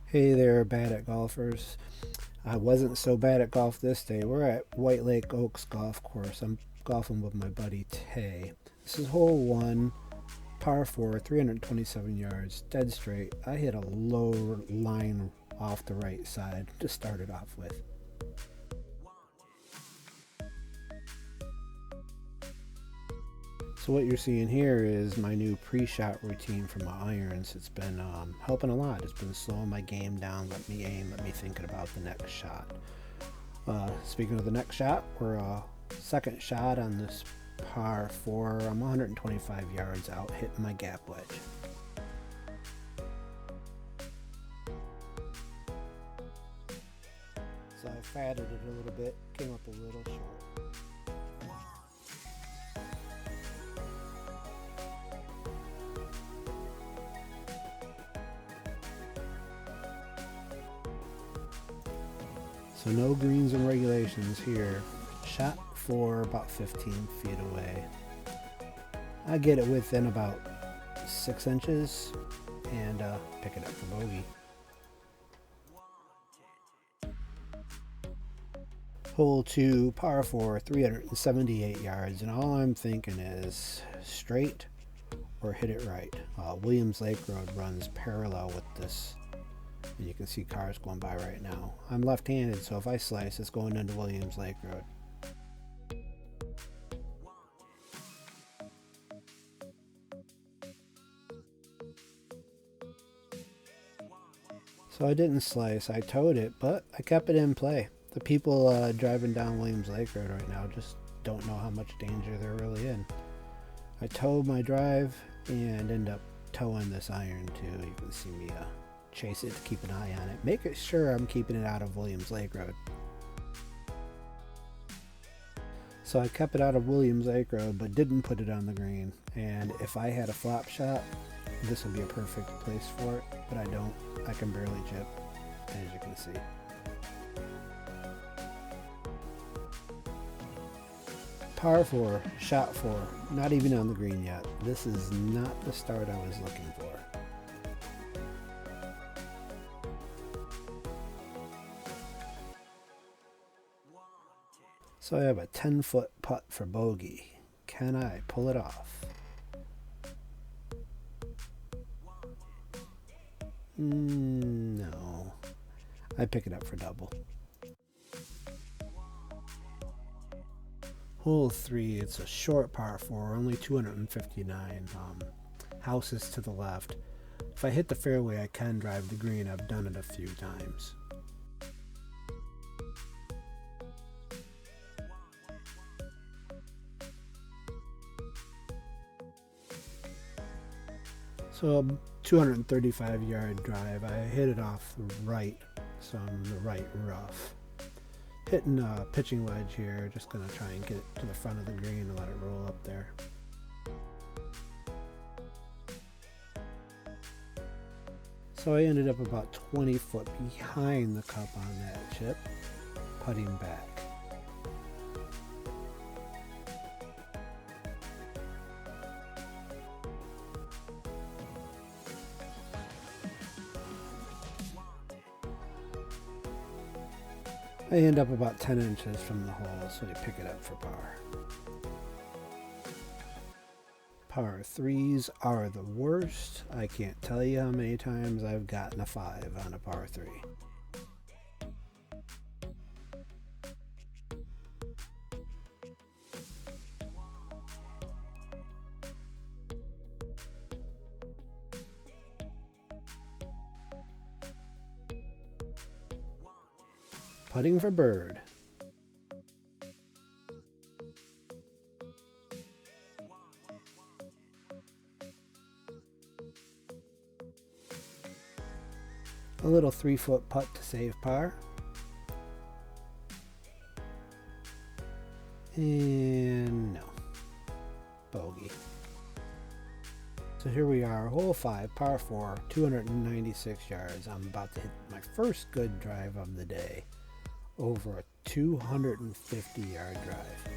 Hey there, bad at golfers. I wasn't so bad at golf this day. We're at White Lake Oaks Golf Course. I'm golfing with my buddy Tay. This is hole one, par four, 327 yards, dead straight. I hit a low line off the right side to start it off with. So what you're seeing here is my new pre-shot routine for my irons. It's been helping a lot. It's been slowing my game down, let me aim, let me thinking about the next shot. Speaking of the next shot, we're second shot on this par 4. I'm 125 yards out, hitting my gap wedge. So I fatted it a little bit, came up a little short. So no greens and regulations here. Shot for about 15 feet away. I get it within about 6 inches and pick it up for bogey. Hole 2, par 4, 378 yards, and all I'm thinking is straight or hit it right. Williams Lake Road runs parallel with this. And you can see cars going by right now. I'm left-handed, so if I slice, it's going into Williams Lake Road. So I didn't slice, I towed it, but I kept it in play. The people driving down Williams Lake Road right now just don't know how much danger they're really in. I towed my drive and end up towing this iron too. You can see me chase it to keep an eye on it. Make it sure I'm keeping it out of Williams Lake Road. So I kept it out of Williams Lake Road, but didn't put it on the green. And if I had a flop shot, this would be a perfect place for it, but I don't. I can barely chip, as you can see. Par 4, shot 4, not even on the green yet. This is not the start I was looking for. So I have a 10-foot putt for bogey. Can I pull it off? No. I pick it up for double. Hole 3, it's a short par 4, only 259 houses to the left. If I hit the fairway, I can drive the green. I've done it a few times. So a 235 yard drive. I hit it off the right, so I'm the right rough. Hitting a pitching wedge here, just gonna try and get it to the front of the green and let it roll up there. So I ended up about 20 foot behind the cup on that chip, putting back. I end up about 10 inches from the hole, so I pick it up for par. Par 3s are the worst. I can't tell you how many times I've gotten a 5 on a par 3. Putting for bird. A little 3-foot putt to save par. And no. Bogey. So here we are, hole 5, par 4, 296 yards. I'm about to hit my first good drive of the day. Over a 250 yard drive.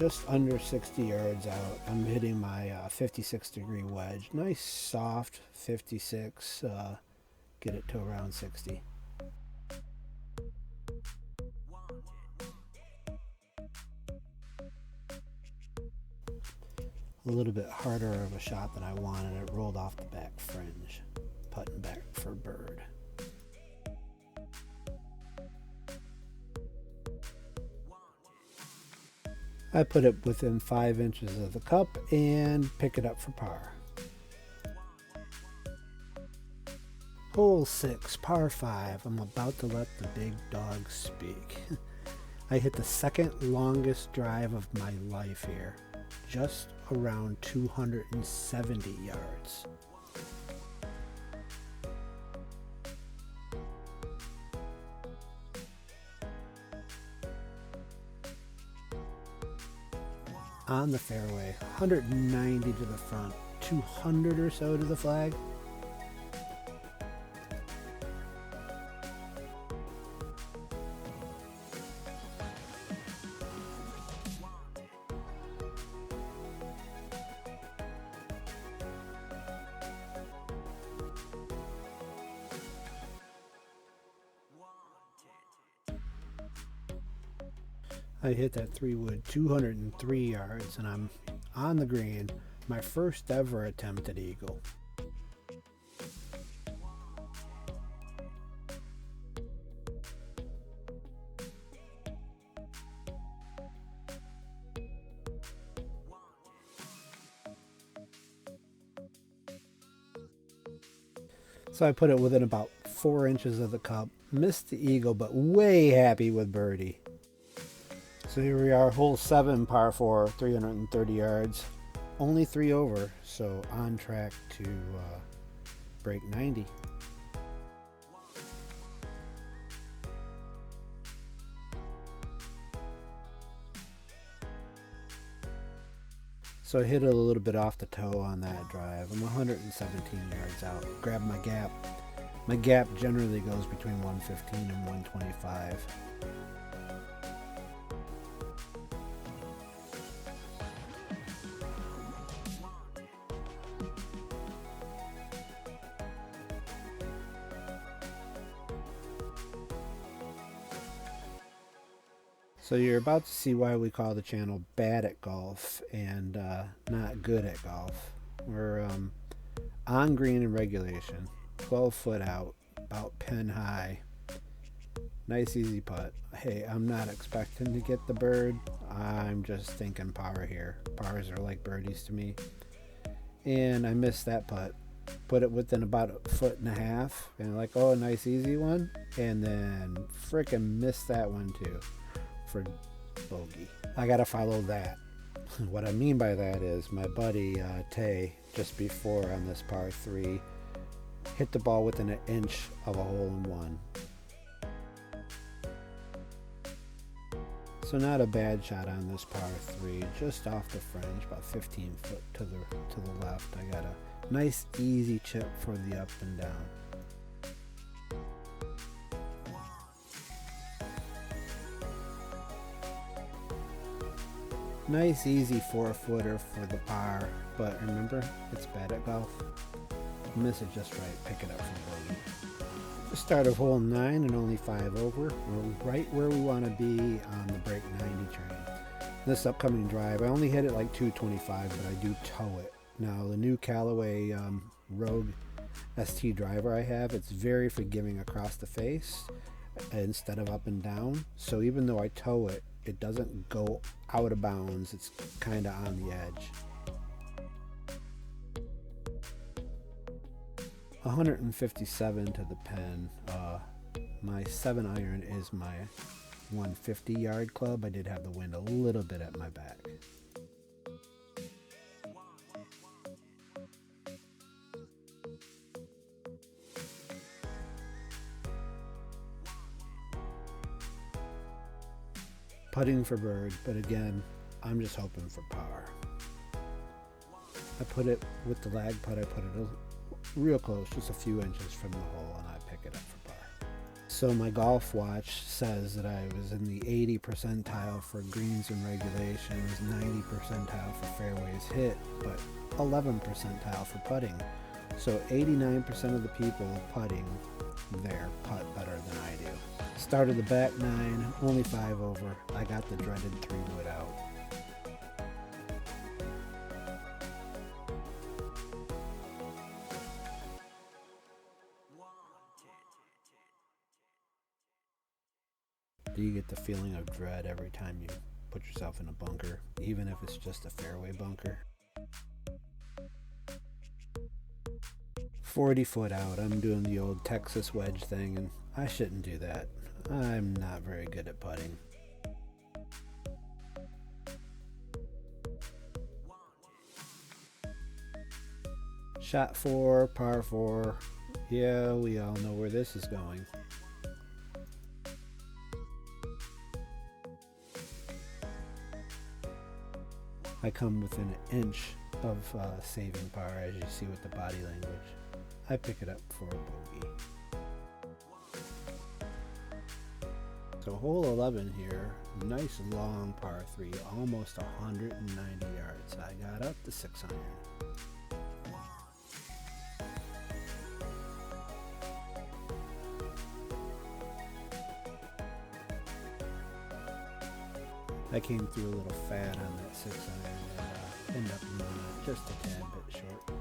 just under 60 yards out. I'm hitting my 56-degree wedge. Nice soft 56. Get it to around 60. A little bit harder of a shot than I wanted. It rolled off the back fringe. Putting back for bird. I put it within 5 inches of the cup and pick it up for par. Hole 6, par 5. I'm about to let the big dog speak. I hit the second longest drive of my life here. Just around 270 yards. On the fairway, 190 to the front, 200 or so to the flag. I hit that 3-wood 203 yards, and I'm on the green, my first ever attempt at eagle. So I put it within about 4 inches of the cup, missed the eagle, but way happy with birdie. So here we are, hole 7, par 4, 330 yards, only 3 over, so on track to break 90. So I hit it a little bit off the toe on that drive. I'm 117 yards out. Grab my gap. My gap generally goes between 115 and 125. So you're about to see why we call the channel Bad at Golf and not good at golf. We're on green in regulation, 12 foot out, about pin high. Nice easy putt. Hey, I'm not expecting to get the bird. I'm just thinking par here. Pars are like birdies to me. And I missed that putt. Put it within about 1.5 feet, and like, oh, a nice easy one. And then frickin' missed that one too. For bogey. I gotta follow that. What I mean by that is my buddy Tay, just before on this par 3, hit the ball within an inch of a hole-in-one. So not a bad shot on this par 3, just off the fringe, about 15 foot to the left. I got a nice easy chip for the up and down. Nice easy 4-footer for the par, but remember, it's bad at golf. Miss it just right, pick it up from bogey. The start of hole 9 and only 5 over. We're right where we want to be on the break 90 train. This upcoming drive, I only hit it like 225, but I do tow it. Now the new Callaway Rogue ST driver I have, it's very forgiving across the face instead of up and down. So even though I tow it, it doesn't go out of bounds. It's kind of on the edge. 157 to the pin. My 7-iron is my 150 yard club. I did have the wind a little bit at my back. Putting for bird, but again, I'm just hoping for par. I put it with the lag putt, I put it real close, just a few inches from the hole, and I pick it up for par. So my golf watch says that I was in the 80 percentile for greens and regulations, 90 percentile for fairways hit, but 11 percentile for putting. So 89% of the people putting there putt better than I do. Started the back nine, only 5 over. I got the dreaded 3-wood out. Do you get the feeling of dread every time you put yourself in a bunker, even if it's just a fairway bunker? 40 foot out, I'm doing the old Texas wedge thing, and I shouldn't do that. I'm not very good at putting. Shot 4, par 4. Yeah, we all know where this is going. I come within an inch of saving par, as you see with the body language. I pick it up for a bogey. So hole 11 here, nice long par 3, almost 190 yards. I got up to 6 iron. I came through a little fat on that 6 iron and ended up just a tad bit short.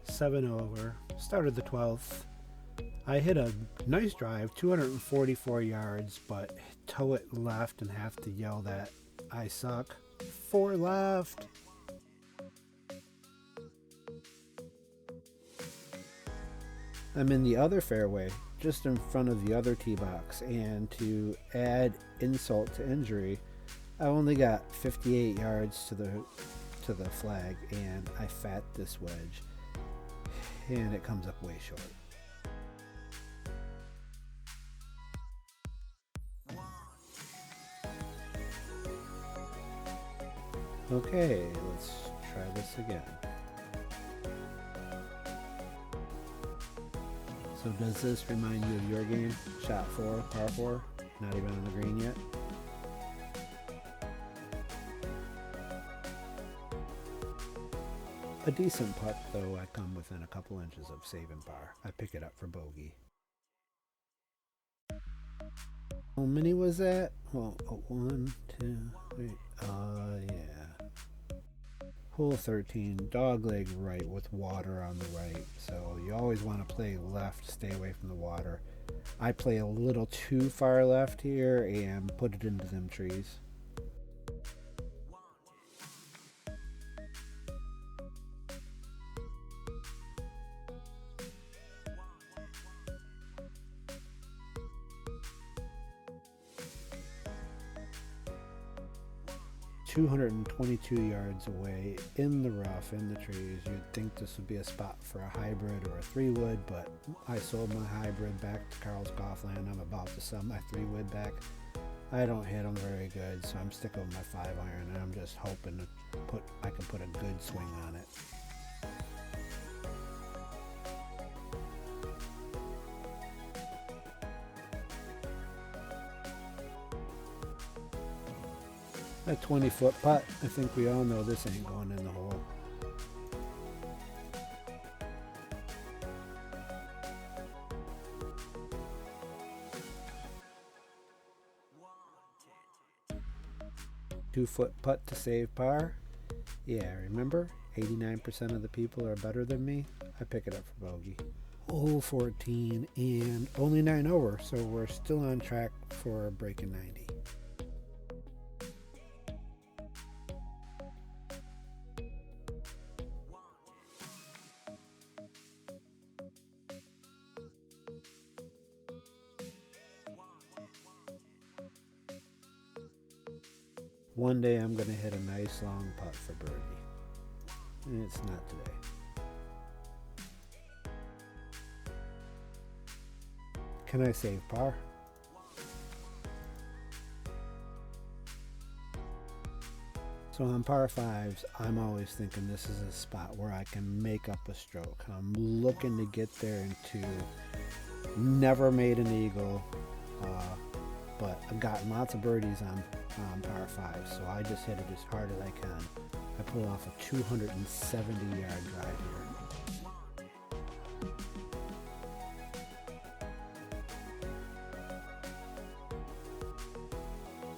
Seven over, started the 12th. I hit a nice drive, 244 yards, but toe it left and have to yell that I suck. 4 left. I'm in the other fairway, just in front of the other tee box, and to add insult to injury, I only got 58 yards to the flag, and I fat this wedge. And it comes up way short. Okay, let's try this again. So does this remind you of your game? Shot 4, par 4, not even on the green yet? A decent putt, though. I come within a couple inches of saving par. I pick it up for bogey. How many was that? Well, 1, 2, 3. Yeah. Hole 13, dogleg right with water on the right. So you always want to play left, stay away from the water. I play a little too far left here and put it into them trees. $222 yards away in the rough, in the trees. You'd think this would be a spot for a hybrid or a 3-wood, but I sold my hybrid back to Carl's Golfland. I'm about to sell my 3-wood back. I don't hit them very good, so I'm sticking with my 5-iron, and I'm just hoping I can put a good swing on it. A 20-foot putt. I think we all know this ain't going in the hole. Two-foot putt to save par. Yeah, remember? 89% of the people are better than me. I pick it up for bogey. Hole 14 and only 9 over, so we're still on track for breaking 90. One day I'm going to hit a nice long putt for birdie. And it's not today. Can I save par? So on par fives, I'm always thinking this is a spot where I can make up a stroke. I'm looking to get there into never made an eagle, but I've gotten lots of birdies on par fives, so I just hit it as hard as I can. I pull off a 270-yard drive here.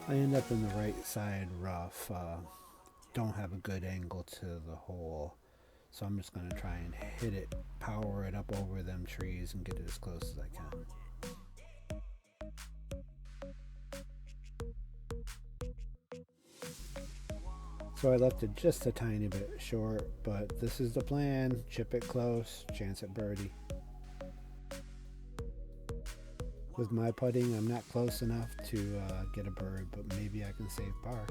I end up in the right side rough. Don't have a good angle to the hole, so I'm just going to try and hit it, power it up over them trees and get it as close as I can. So I left it just a tiny bit short, but this is the plan. Chip it close, chance at birdie. With my putting, I'm not close enough to get a bird, but maybe I can save par.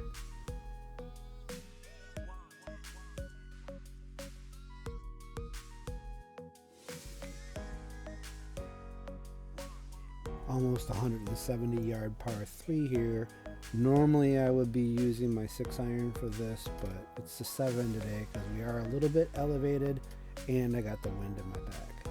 Almost 170-yard par 3 here. Normally I would be using my 6-iron for this, but it's the 7 today because we are a little bit elevated and I got the wind in my back.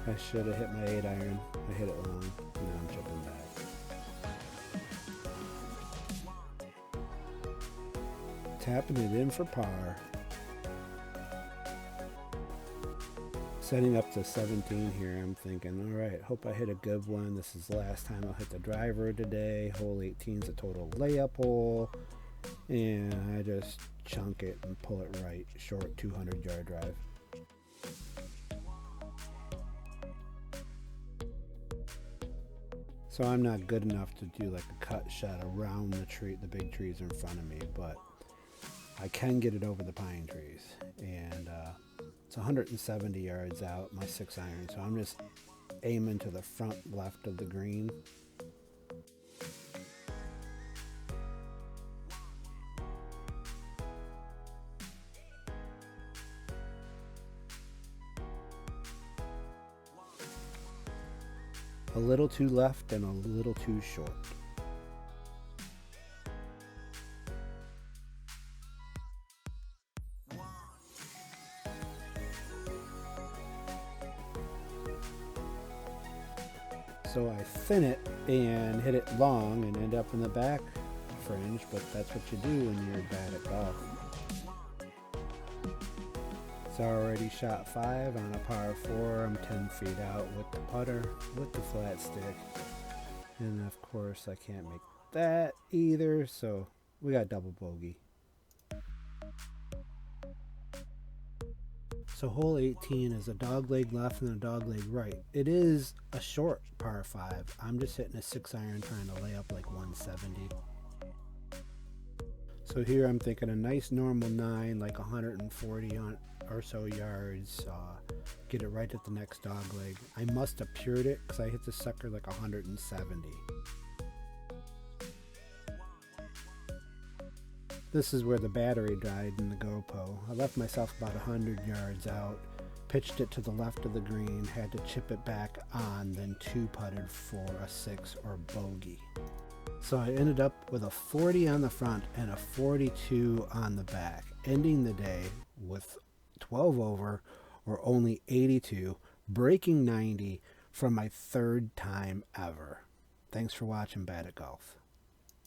I should have hit my 8-iron. I hit it long. Now I'm chipping back. Tapping it in for par. Setting up to 17 here, I'm thinking, all right, hope I hit a good one. This is the last time I'll hit the driver today. Hole 18 is a total layup hole. And I just chunk it and pull it right. Short 200-yard drive. So I'm not good enough to do like a cut shot around the tree, the big trees in front of me, but I can get it over the pine trees. And it's 170 yards out, my 6-iron, so I'm just aiming to the front left of the green. A little too left and a little too short. So I thin it and hit it long and end up in the back fringe, but that's what you do when you're bad at golf. It's already shot 5 on a par 4. I'm 10 feet out with the putter, with the flat stick. And of course I can't make that either, so we got double bogey. So hole 18 is a dogleg left and a dogleg right. It is a short par 5. I'm just hitting a 6-iron trying to lay up like 170. So here I'm thinking a nice normal 9, like 140 or so yards. Get it right at the next dogleg. I must have pured it because I hit the sucker like 170. This is where the battery died in the GoPro. I left myself about 100 yards out, pitched it to the left of the green, had to chip it back on, then 2-putted for a 6 or bogey. So I ended up with a 40 on the front and a 42 on the back, ending the day with 12 over or only 82, breaking 90 for my 3rd time ever. Thanks for watching Bad at Golf.